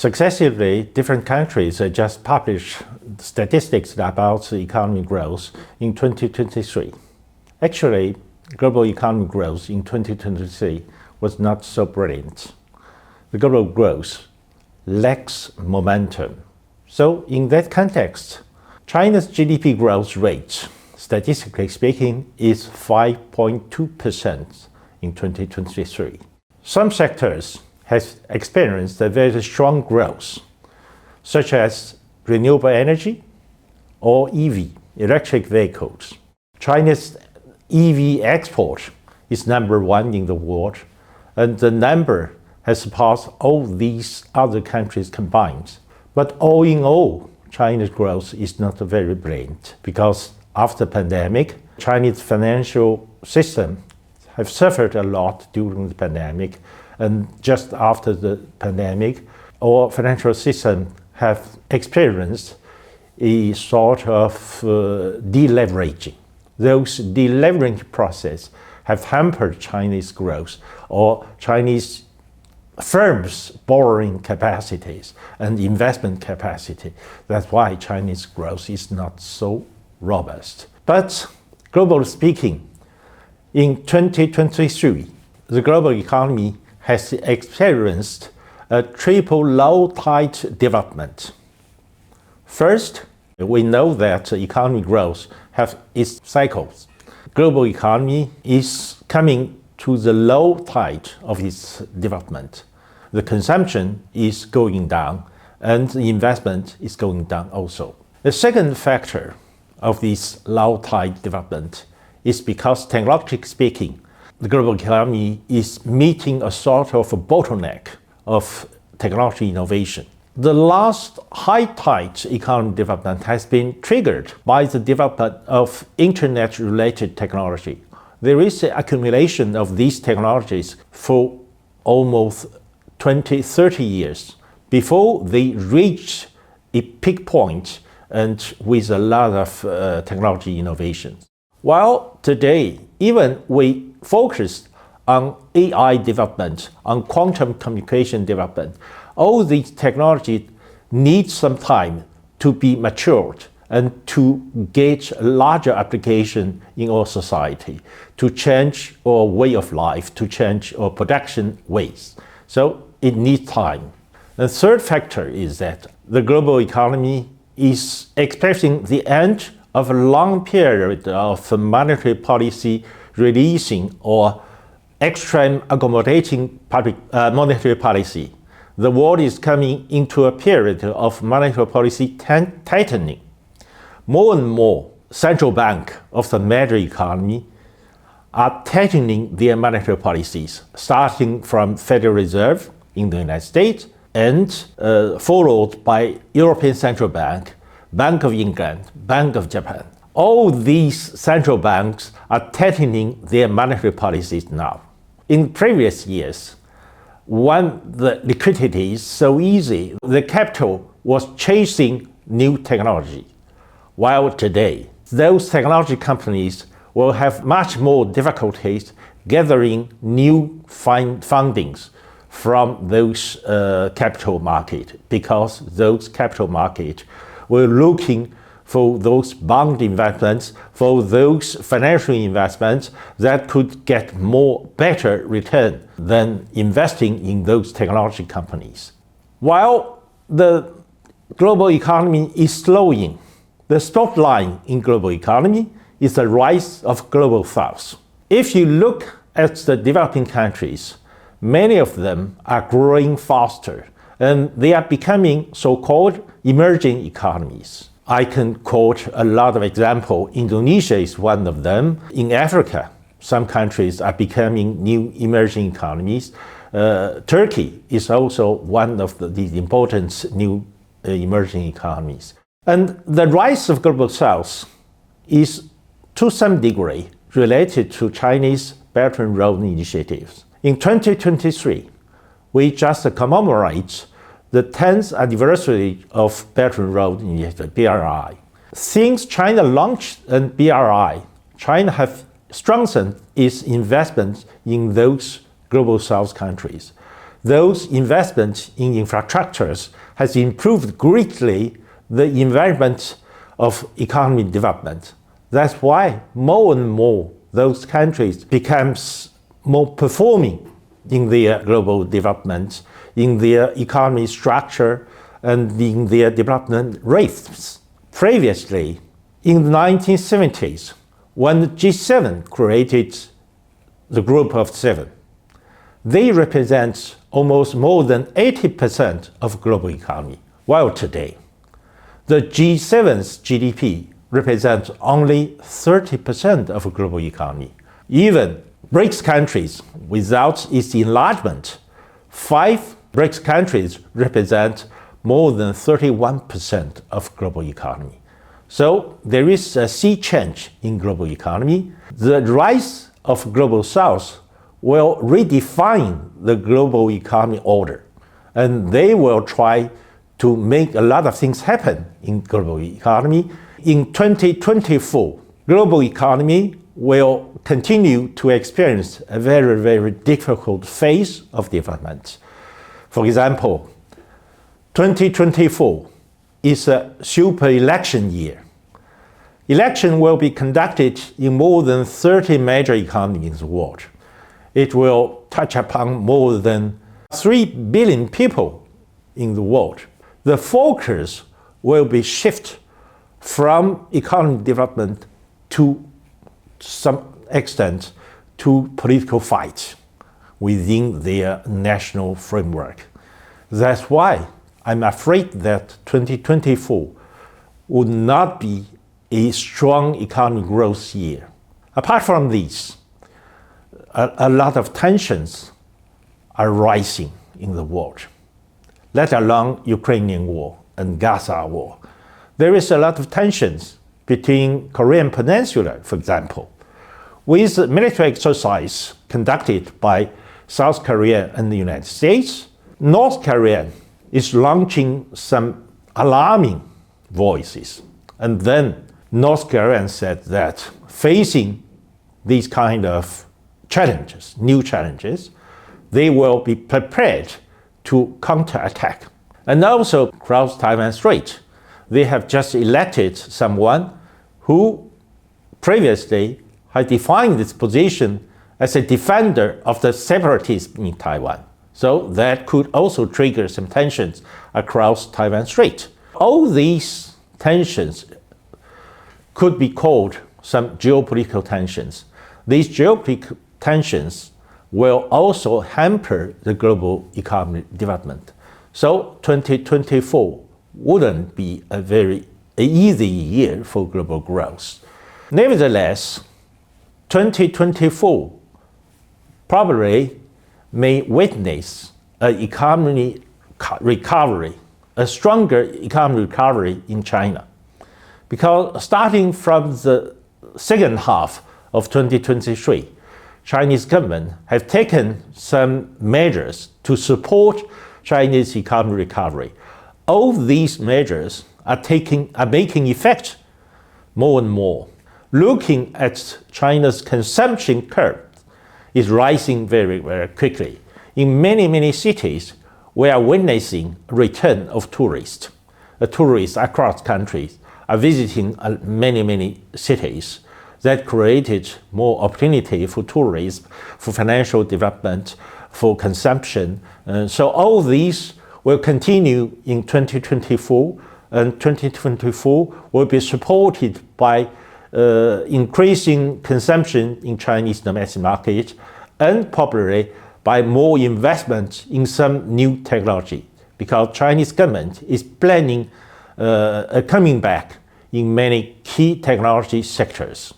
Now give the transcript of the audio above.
Successively, different countries just published statistics about economic growth in 2023. Actually, global economic growth in 2023 was not so brilliant. The global growth lacks momentum. So in that context, China's GDP growth rate, statistically speaking, is 5.2% in 2023. Some sectors have experienced a very strong growth, such as renewable energy or EV, electric vehicles. China's EV export is #1 in the world, and the number has surpassed all these other countries combined. But all in all, China's growth is not very brilliant because after the pandemic, Chinese financial system have suffered a lot during the pandemic, and just after the pandemic, our financial system have experienced a sort of deleveraging. Those deleveraging process have hampered Chinese growth or Chinese firms' borrowing capacities and investment capacity. That's why Chinese growth is not so robust. But globally speaking, in 2023, the global economy has experienced a triple low tide development. First, we know that economic growth has its cycles. Global economy is coming to the low tide of its development. The consumption is going down and the investment is going down also. The second factor of this low tide development is because, technologically speaking, the global economy is meeting a sort of a bottleneck of technology innovation. The last high tide economic development has been triggered by the development of internet-related technology. There is an accumulation of these technologies for almost 20-30 years before they reach a peak point and with a lot of technology innovations. While today, even we focus on AI development, on quantum communication development, all these technologies need some time to be matured and to get a larger application in our society, to change our way of life, to change our production ways. So it needs time. The third factor is that the global economy is experiencing the end of a long period of monetary policy releasing or extreme accommodating monetary policy. The world is coming into a period of monetary policy tightening. More and more central banks of the major economy are tightening their monetary policies, starting from Federal Reserve in the United States and followed by European Central Bank, Bank of England, Bank of Japan. All these central banks are tightening their monetary policies now. In previous years, when the liquidity is so easy, the capital was chasing new technology. While today, those technology companies will have much more difficulties gathering new fundings from those capital markets, because those capital markets were looking for those bond investments, for those financial investments that could get better return than investing in those technology companies. While the global economy is slowing, the spotlight in global economy is the rise of global south. If you look at the developing countries, many of them are growing faster and they are becoming so-called emerging economies. I can quote a lot of examples. Indonesia is one of them. In Africa, some countries are becoming new emerging economies. Turkey is also one of these important new emerging economies. And the rise of global south is to some degree related to Chinese Belt and Road initiatives. In 2023, we just commemorate the 10th anniversary of Belt and Road Initiative, BRI. Since China launched BRI, China has strengthened its investment in those global south countries. those investments in infrastructures has improved greatly the environment of economic development. That's why more and more those countries becomes more performing in their global development, in their economy structure, and in their development rates. Previously, in the 1970s, when the G7 created the Group of Seven, they represent almost more than 80% of global economy, while today, the G7's GDP represents only 30% of global economy. Even BRICS countries, without its enlargement, 5 BRICS countries represent more than 31% of global economy. So there is a sea change in global economy. The rise of global south will redefine the global economy order, and they will try to make a lot of things happen in global economy. In 2024, global economy will continue to experience a very, very difficult phase of development. For example, 2024 is a super election year. Election will be conducted in more than 30 major economies in the world. It will touch upon more than 3 billion people in the world. The focus will be shifted from economic development to some extent to political fight within their national framework. That's why I'm afraid that 2024 would not be a strong economic growth year. Apart from this, a lot of tensions are rising in the world, let alone Ukrainian war and Gaza war. There is a lot of tensions between Korean Peninsula, for example, with military exercise conducted by South Korea and the United States. North Korea is launching some alarming voices. And then North Korea said that facing these kind of challenges, new challenges, they will be prepared to counterattack. And also across Taiwan Strait, they have just elected someone who previously had defined its position as a defender of the separatists in Taiwan. So that could also trigger some tensions across Taiwan Strait. All these tensions could be called some geopolitical tensions. These geopolitical tensions will also hamper the global economic development. So 2024 wouldn't be a very easy year for global growth. Nevertheless, 2024 probably may witness an economic recovery, a stronger economic recovery in China. Because starting from the second half of 2023, Chinese government have taken some measures to support Chinese economic recovery. All these measures are making effect more and more. Looking at China's consumption curve is rising very, very quickly. In many, many cities, we are witnessing a return of tourists. Tourists across countries are visiting many, many cities. That created more opportunity for tourism, for financial development, for consumption. So all these will continue in 2024, and 2024 will be supported by increasing consumption in Chinese domestic market, and probably by more investment in some new technology, because Chinese government is planning a coming back in many key technology sectors.